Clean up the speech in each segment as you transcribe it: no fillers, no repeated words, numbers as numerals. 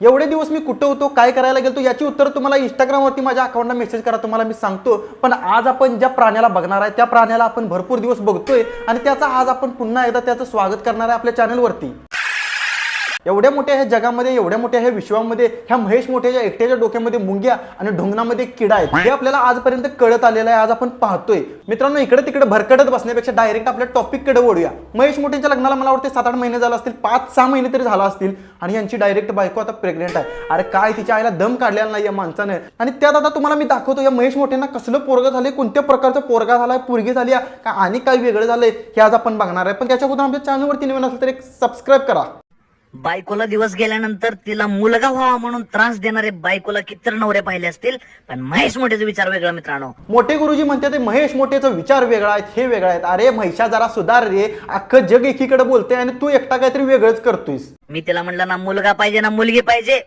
एवढे दिवस मी कुठं होतो, काय करायला गेलो याची उत्तर तुम्हाला इंस्टाग्रामवरती माझ्या अकाउंटला मेसेज करा, तुम्हाला मी सांगतो. पण आज आपण ज्या प्राण्याला बघणार आहे त्या प्राण्याला आपण भरपूर दिवस बघतोय आणि त्याचा आज आपण पुन्हा एकदा त्याचं स्वागत करणार आहे आपल्या चॅनलवरती. एवढ्या मोठ्या ह्या जगामध्ये, एवढ्या मोठ्या ह्या विश्वामध्ये ह्या महेश मोठ्याच्या एकट्याच्या डोक्यामध्ये मुंग्या आणि ढोंगणामध्ये किडा आहेत हे आपल्याला आजपर्यंत कळत आलेलं आहे. आज आपण पाहतोय मित्रांनो, इकडे तिकडे भरकटत बसण्यापेक्षा डायरेक्ट आपल्या टॉपिककडे वळूया. महेश मोठ्यांच्या लग्नाला मला वाटते 7-8 महिने झाले असतील, 5-6 महिने तरी झाला असतील आणि यांची डायरेक्ट बायको आता प्रेग्नेंट आहे. अरे काय तिच्या आईला दम काढलेला नाही या माणसाने. आणि त्यात आता तुम्हाला मी दाखवतो या महेश मोठ्यांना कसलं पोरगा झाले, कोणत्या प्रकारचं पोरगा झालाय, पोरगी झाली का आणि काय वेगळं झालंय हे आज आपण बघणार आहे. पण त्याच्याबद्दल आमच्या चॅनलवरती नवीन असेल तर एक सबस्क्राईब करा. बायकोला दिवस गेल्यानंतर तिला मुलगा व्हावा म्हणून त्रास देणारे बायकोला कितीतरी नवरे पाहिले असतील, पण महेश मोठेचा विचार वेगळा मित्रांनो. मोठे गुरुजी म्हणते ते महेश मोठेचा विचार वेगळा आहे, हे वेगळा आहे. अरे म्हैशा जरा सुधार रे, अख्खं जग एकीकडे बोलते आणि तू एकटा काहीतरी वेगळंच करतोयस. मी तिला म्हणलं ना मुलगा पाहिजे ना मुलगी पाहिजे,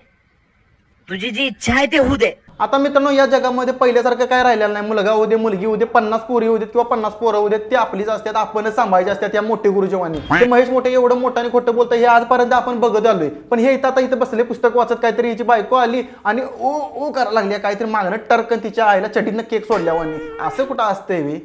तुझी जी इच्छा आहे ते होऊ दे. आता मित्रांनो, या जगामध्ये पहिल्यासारखं काय राहिलेलं नाही. मुलगा होऊ दे, मुलगी होऊ दे, 50 पोरी होऊ देत किंवा 50 पोरं होऊ देत, ते आपलीच असतात, आपणच सांभाळायचे असतात. या मोठे गुरुजीवानी ते महेश मोठे एवढं मोठं आणि खोटं बोलतं हे आजपर्यंत आपण बघत आलोय. पण हे इथं बसले पुस्तक वाचत, काहीतरी हिची बायको आली आणि ओ ओ करायला लागली, काहीतरी मागणं टर्कन तिच्या आईला चटीनं केक सोडल्यावानी. असं कुठं असतंय वे?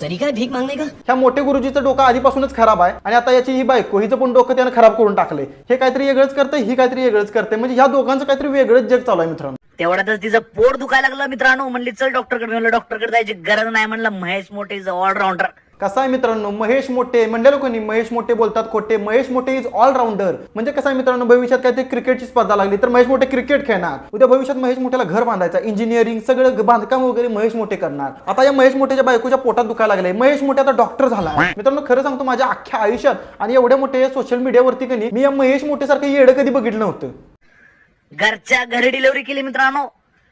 तरीका है भीक मागणे का? ह्या मोठे गुरुजीचं डोकं आधीपासूनच खराब आहे आणि आता याची ही बायको, हिचं पण डोकं त्यानं खराब करून टाकलंय. हे काहीतरी वेगळंच करतंय, ही काहीतरी वेगळंच करते. म्हणजे ह्या दोघांचं काहीतरी वेगळंच जग चालू आहे मित्रांनो. तेवढ्यातच तिचं पोट दुखायला लागलं मित्रांनो. म्हणली चल डॉक्टरकडे. म्हणलं डॉक्टरकडे जायची गरज नाही. म्हणलं महेश मोठे इज ऑलराऊंडर. कसं आहे मित्रांनो, महेश मोठे म्हणले लोकांनी महेश मोठे बोलतात खोटे. महेश मोठे इज ऑलराऊंडर. म्हणजे कसं आहे मित्रांनो, भविष्यात काहीतरी क्रिकेटची स्पर्धा लागली तर महेश मोठे क्रिकेट खेळणार. उद्या भविष्यात महेश मोठ्याला घर बांधायचं, इंजिनिअरिंग सगळं बांधकाम वगैरे महेश मोठे करणार. आता या महेश मोठ्याच्या बायकोच्या पोटात दुखायला लागले. महेश मोठे आता डॉक्टर झाला. मित्रांनो खरं सांगतो, माझ्या अख्ख्या आयुष्यात आणि एवढ्या मोठ्या सोशल मीडियावरती कधी मी या महेश मोठेसारखं येडं कधी बघितलं नव्हतं. घरच्या घरी डिलिव्हरी केली मित्रांनो.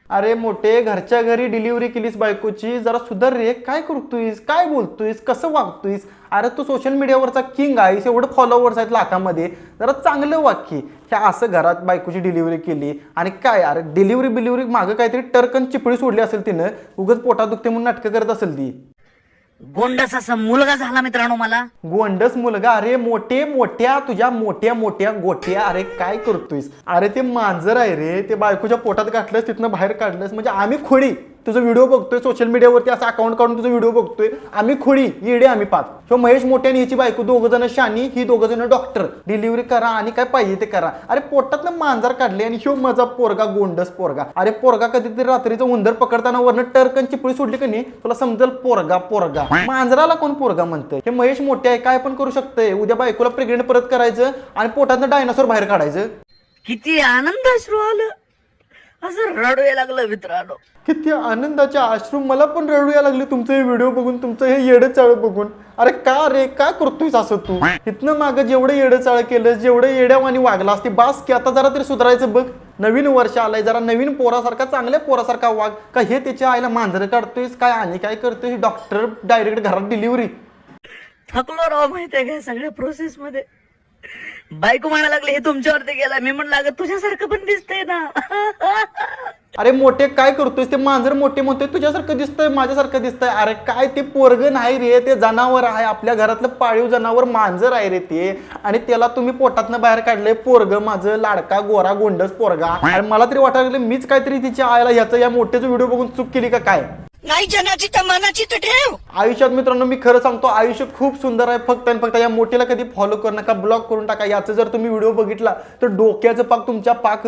अरे मोठे, घरच्या घरी डिलिव्हरी केलीस बायकोची, जरा सुधार रे. काय करतोयस, काय बोलतोयस, कसं वागतोयस? अरे तू सोशल मीडियावरचा किंग आहेस, एवढं फॉलोअर्स आहेत लाखामध्ये, जरा चांगलं वाक्य. ह्या असं घरात बायकोची डिलिव्हरी केली आणि काय अरे डिलिव्हरी मागं काहीतरी टर्कन चिपळी सोडली असेल तिनं, उगाच पोटात दुखते म्हणून नाटकं करत असेल ती. गोंडस असा मुलगा झाला मित्रांनो मला. गोंडस मुलगा? अरे मोठे मोठ्या, तुझ्या मोठ्या मोठ्या गोट्या. अरे काय करतोयस? अरे ते मांजर आहे रे, ते बायकोच्या पोटात गाठलंस, तिथनं बाहेर काढलंस. म्हणजे आम्ही खोडी तुझं व्हिडिओ बघतोय सोशल मीडियावरती, असं अकाउंट काढून तुझं व्हिडिओ बघतोय. आम्ही खोडी येडे, आम्ही पाच. ह्यो महेश मोठे आणि हिची बायको, दोघं जण शानी, ही दोघं जण डॉक्टर. डिलिव्हरी करा आणि काय पाहिजे ते करा. अरे पोटातनं मांजर काढले आणि ह्यो माझा पोरगा गोंडस पोरगा. अरे पोरगा कधीतरी रात्रीचं उंदर पकडताना वरनं टर्कन चिपळी सोडली का नाही, तुला समजेल पोरगा पोरगा. मांजराला कोण पोरगा म्हणतंय? हे महेश मोठे आहे, काय पण करू शकतंय. उद्या बायकोला प्रेग्नेंट परत करायचं आणि पोटातनं डायनासोर बाहेर काढायचं. किती आनंद अश्रू आलं, असं रडू यायला लागलं मित्रांनो. किती आनंदाचे अश्रू मला पण रडू यायला लागले तुमचं हे व्हिडिओ बघून, तुमचं हे येडं चाळ बघून. अरे का रे, काय करतोयस असं तू? इथनं मागं जेवढं येडं चाळ केलं, जेवढं येड्यावानी वागला असते बास की. आता जरा तरी सुधारायचं बघ. नवीन वर्ष आलंय, जरा नवीन पोरासारखा, चांगल्या पोरासारखा वाग. का हे त्याच्या आईला मांजर काढतोयस काय आणि काय करतोय? डॉक्टर डायरेक्ट घरात डिलिव्हरी. थकलो राव माहितीये का सगळ्या प्रोसेस मध्ये. बायको म्हणायला लागले हे तुमच्यावरती गेला. मी म्हणलं अगं तुझ्यासारखं पण दिसतंय ना. अरे मोठे काय करतोयस? ते मांजर मोठे म्हणतोय तुझ्यासारखं दिसतंय, माझ्यासारखं दिसतंय. अरे काय ते पोरगं नाही रे, ते जनावर आहे, आपल्या घरातलं पाळीव जनावर मांजर आहे रे ते. आणि त्याला तुम्ही पोटातनं बाहेर काढलंय. पोरगं माझं लाडका गोरा गोंडस पोरगा. आणि मला तरी वाटायला लागलं मीच काहीतरी तिच्या आईला ह्याचं या मोठ्याचा व्हिडिओ बघून चूक केली का काय? नाही जनाची तर मनाची तर ठेव. आयुष्यात मित्रांनो मी खरं सांगतो, आयुष्य खूप सुंदर आहे. फक्त आणि फक्त या मोठीला कधी फॉलो करू नका, ब्लॉक करून टाका. याचं जर तुम्ही व्हिडिओ बघितला तर डोक्याचं पाक तुमच्या पाक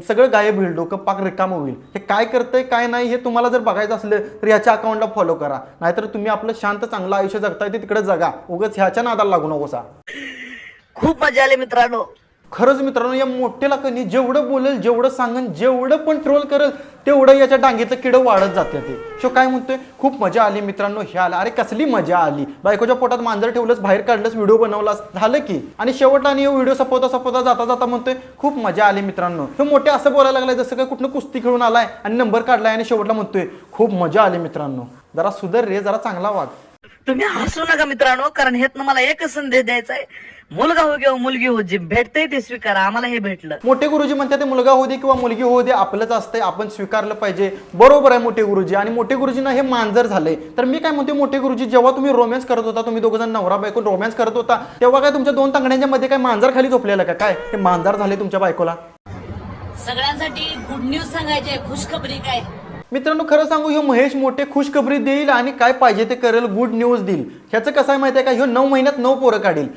सगळं गायब होईल, डोकं पाक रिकामं होईल. हे काय करतंय काय नाही हे तुम्हाला जर बघायचं असलं तर ह्याच्या अकाउंटला फॉलो करा. नाहीतर तुम्ही आपलं शांत चांगलं आयुष्य जगताय ते तिकडे जगा, उगाच ह्याच्या नादाला लागू नकोसा. खूप मजा आली मित्रांनो. खरंच मित्रांनो, या मोठ्याला कधी जेवढं बोलेल, जेवढं सांगेल, जेवढं पण ट्रोल करेल तेवढं याच्या डांगेचं किडं वाढत जाते. ते शो काय म्हणतोय, खूप मजा आली मित्रांनो. हे आला. अरे कसली मजा आली? बायकोच्या पोटात मांजर ठेवलंस, बाहेर काढलंस, व्हिडिओ बनवलास, झालं की. आणि शेवटला आणि व्हिडिओ सपवता जाता जाता म्हणतोय खूप मजा आली मित्रांनो. तो मोठे असं बोलायला लागलाय जसं काय कुठनं कुस्ती खेळून आलाय आणि नंबर काढलाय आणि शेवटला म्हणतोय खूप मजा आली मित्रांनो. जरा सुधर रे, जरा चांगला वाग. तुम्ही हसू नका मित्रांनो, कारण हेतनं मला एकच संदेश द्यायचा आहे. मुलगा हो किंवा मुलगी हो, जे भेटतंय ते स्वीकारा. आम्हाला हे भेटलं. मोठे गुरुजी म्हणतात ते मुलगा होऊ दे किंवा मुलगी होऊ दे, आपलंच असतंय, आपण स्वीकारलं पाहिजे. बरोबर आहे मोठे गुरुजी. आणि मोठे गुरुजींना हे मांजर झालंय. तर मी काय म्हणते मोठे गुरुजी, जेव्हा तुम्ही रोमॅन्स करत होता, तुम्ही दोघं जण नवरा बायको रोमॅन्स करत होता, तेव्हा काय तुमच्या दोन तांगड्यांच्या मध्ये काय मांजर खाली झोपलेलं का काय? ते मांजर झाले तुमच्या बायकोला. सगळ्यांसाठी गुड न्यूज सांगायचे, खुशखबरी काय. मित्रांनो खरं सांगू ह्यो महेश मोठे खुशखबरी देईल आणि काय पाहिजे ते करेल, गुड न्यूज देईल. ह्याचं कसं आहे माहिती आहे का, ह्यो 9 महिन्यात 9 पोरं काढील.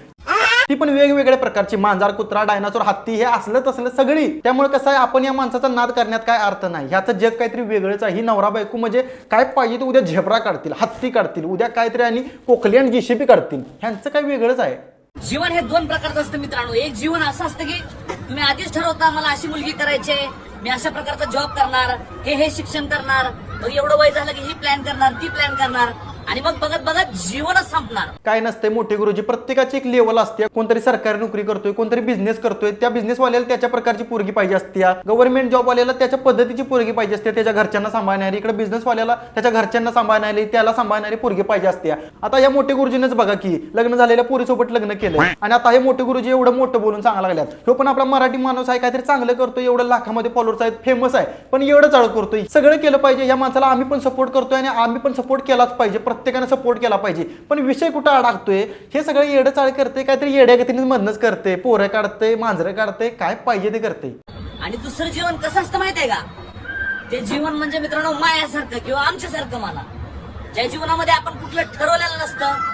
ती पण वेगवेगळ्या प्रकारची, मांजार, कुत्रा, डायनासोर, हत्ती, हे असलं तसलं सगळी. त्यामुळे कसं आहे, आपण या माणसाचा नाद करण्यात काय अर्थ नाही. ह्याचं जग काहीतरी वेगळंच आहे. ही नवरा बायको म्हणजे काय पाहिजे ते उद्या झेब्रा काढतील, हत्ती काढतील, उद्या काहीतरी आणि कोकली आणि जेसीबी काढतील. ह्यांचं काय वेगळंच आहे. जीवन हे 2 प्रकारचं असतं मित्रांनो. एक जीवन असं असतं की तुम्ही आधीच ठरवता मला अशी मुलगी करायची, मी अशा प्रकारचा जॉब करणार, हे शिक्षण करणार, मग एवढं वय झालं की ही प्लॅन करणार, ती प्लॅन करणार, आणि मग बघत बघत जीवनच संपणार. काय नसते मोठे गुरुजी, प्रत्येकाची एक लेवल असते. कोणतरी सरकारी नोकरी करतोय, कोणतरी बिझनेस करतोय, त्या बिझनेसवाल्याला त्याच्या प्रकारची पोरगी पाहिजे असते, गव्हर्नमेंट जॉबवाल्याला त्याच्या पद्धतीची पोरगी पाहिजे असते, त्याच्या घरच्यांना सांभाळणारी, इकडे बिझनेसवाल्याला त्याच्या घरच्यांना सांभाळणारी, त्याला सांभाळणारी पोरगी पाहिजे असते. आता या मोठे गुरुजींच बघा की लग्न झालेल्या पोरीसोबत लग्न केलं आणि आता हे मोठे गुरुजी एवढं मोठं बोलून सांगायला लागल्यात. तो पण आपला मराठी माणूस आहे, काहीतरी चांगलं करतोय, एवढं लाखामध्ये फॉलोअर्स आहेत, फेमस आहे, पण एवढं चालू करतोय. सगळं केलं पाहिजे या माणसाला, आम्ही पण सपोर्ट करतोय आणि आम्ही पण सपोर्ट केलाच पाहिजे, प्रत्येकाने सपोर्ट केला पाहिजे. पण विषय कुठं अडकतोय, हे सगळं येडं चाळ करते, काहीतरी येड्या गतीने मधनच करते, पोरं काढते, मांजरं काढते, काय पाहिजे ते करते. आणि दुसरं जीवन कसं असतं माहितीये का, ते जीवन म्हणजे मित्रांनो मायासारखं किंवा आमच्यासारखं म्हणा, ज्या जीवनामध्ये आपण कुठलं ठरवलेलं नसतं,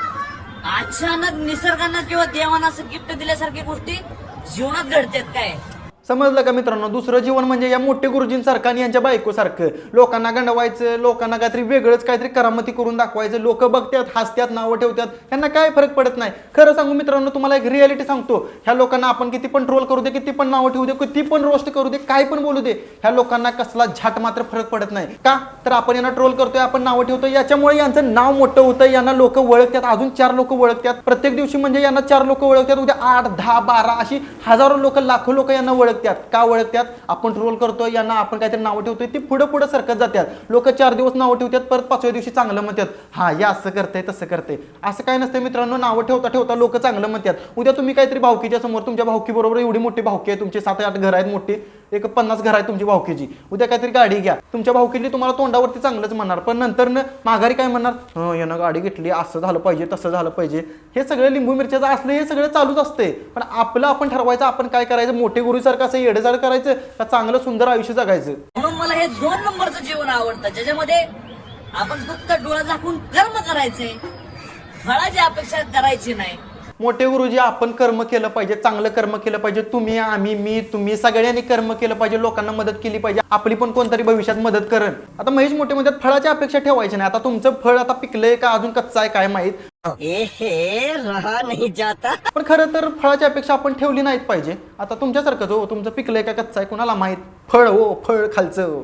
अचानक निसर्गानं किंवा देवानं असं गिफ्ट दिल्यासारखी गोष्टी जीवनात घडतात. काय समजलं का मित्रांनो, दुसरं जीवन म्हणजे या मोठे गुरुजींसारखं आणि यांच्या बायकोसारखं लोकांना गंडवायचं, लोकांना काहीतरी वेगळंच काहीतरी करामती करून दाखवायचं. लोक बघतात, हसतात, नावं ठेवतात, त्यांना काय फरक पडत नाही. खरं सांगू मित्रांनो, तुम्हाला एक रियालिटी सांगतो, ह्या लोकांना आपण किती पण ट्रोल करू दे, किती पण नावं ठेवू दे, किती पण रोस्ट करू दे, काय पण बोलू दे, ह्या लोकांना कसला झाट मात्र फरक पडत नाही. का तर आपण यांना ट्रोल करतोय, आपण नावं ठेवतोय, याच्यामुळे यांचं नाव मोठं होतं, यांना लोक ओळखतात, अजून 4 लोक ओळखतात. प्रत्येक दिवशी म्हणजे यांना 4 लोक ओळखतात, उद्या 8, 10, 12 अशी हजारो लोक, लाखो लोक यांना ओळखतात. का ओळखतात, आपण ट्रोल करतोय यांना, आपण काहीतरी नावं ठेवतोय, ती पुढे पुढे सरकत जातात. लोक 4 दिवस नावं ठेवतात, परत 5व्या दिवशी चांगलं म्हणतात, हा या असं करते तसं करते. असं काय नसतं मित्रांनो, नावं ठेवता ठेवता लोक चांगलं म्हणतात. उद्या तुम्ही काहीतरी भावकीच्या समोर, तुमच्या भावकी बरोबर एवढी मोठी भावकी आहे, तुमची 7-8 घर आहेत मोठी, एक 50 घर आहेत तुमची भावकीची, उद्या काहीतरी गाडी घ्या, तुमच्या भावकीतली तुम्हाला तोंडावरती चांगलंच म्हणणार, पण नंतर माघारी काय म्हणणार, यानं गाडी घेतली, असं झालं पाहिजे, तसं झालं पाहिजे. हे सगळं लिंबू मिरच्याचं असलं, हे सगळं चालूच असते. पण आपलं आपण ठरवायचं, आपण काय करायचं, मोठे गुरुसारखं असं येडेजाड करायचं का चांगलं सुंदर आयुष्य जगायचं. म्हणून मला हे 2 नंबरचं जीवन आवडतं, ज्याच्यामध्ये आपण फक्त डोळा झाकून कर्म करायचे, फळाची अपेक्षा करायची नाही. मोठे गुरुजी, आपण कर्म केलं पाहिजे, चांगलं कर्म केलं पाहिजे. तुम्ही, आम्ही, मी, तुम्ही सगळ्यांनी कर्म केलं पाहिजे, लोकांना मदत केली पाहिजे, आपली पण कोणतरी भविष्यात मदत करेल. आता महेश मोठे म्हणतात फळाची अपेक्षा ठेवायची नाही. आता तुमचं फळ आता पिकलंय का अजून कच्चा आहे काय माहित, रहा नाही जाता. पण खरं तर फळाची अपेक्षा आपण ठेवली नाहीत पाहिजे. आता तुमच्यासारखंच हो, तुमचं पिकलंय का कच्चा आहे कोणाला माहित, फळ हो, फळ खालचं.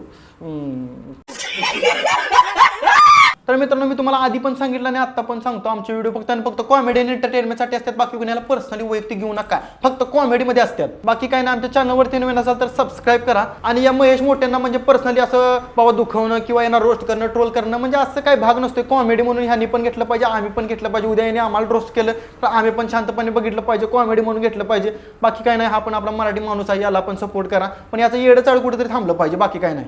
तर मित्रांनो, मी तुम्हाला आधी पण सांगितलं आणि आता पण सांगतो, आमचे व्हिडिओ फक्त आणि फक्त कॉमेडी आणि एंटरटेनमेंटसाठी असतात. बाकी कोणाला पर्सनली वैयक्तिक घेऊ नका, फक्त कॉमेडीमध्ये असतात. बाकी काय नाही. आमच्या चॅनलवरती नवीन असाल तर सबस्क्राईब करा. आणि या महेश मोठ्यांना म्हणजे पर्सनली असं बाबा दुखवणं किंवा यांना रोस्ट करणं, ट्रोल करणं म्हणजे असं काही भाग नसतो. कॉमेडी म्हणून ह्यांनी पण घेतलं पाहिजे, आम्ही पण घेतलं पाहिजे. उद्या याने आम्हाला रोस्ट केलं तर आम्ही पण शांतपणे बघितलं पाहिजे, कॉमेडी म्हणून घेतलं पाहिजे. बाकी काय नाही. हा पण आपला मराठी माणूस आहे, याला पण सपोर्ट करा, पण याचं येडं चाळ कुठेतरी थांबलं पाहिजे. बाकी काय नाही.